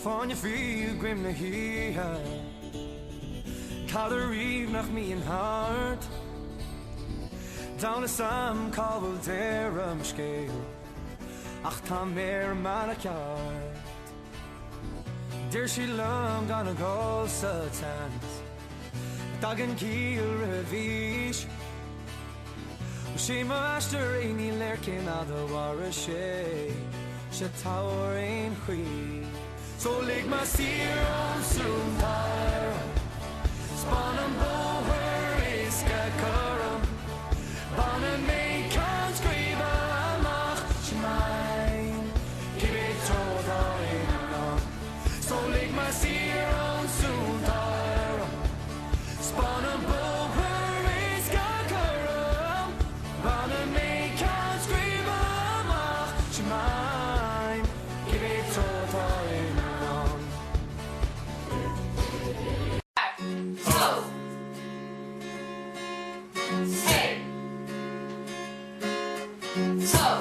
Van je viel grim naar hier. Ik had er rief nach me in hart. Down the sam kabel der scale. Ach ta meer manakart. Dear she long gonna go satans. Dagen kiel revish. She master any lurking out the war she tower in queen. So leg my seer on soon tire. Spawn and bower is karum. Ban and make can't scream amach mine. Give it all in. So leg my seer on soon tire. Spawn and bower is karum. Ban and make can't scream amach mine. Give it all in. So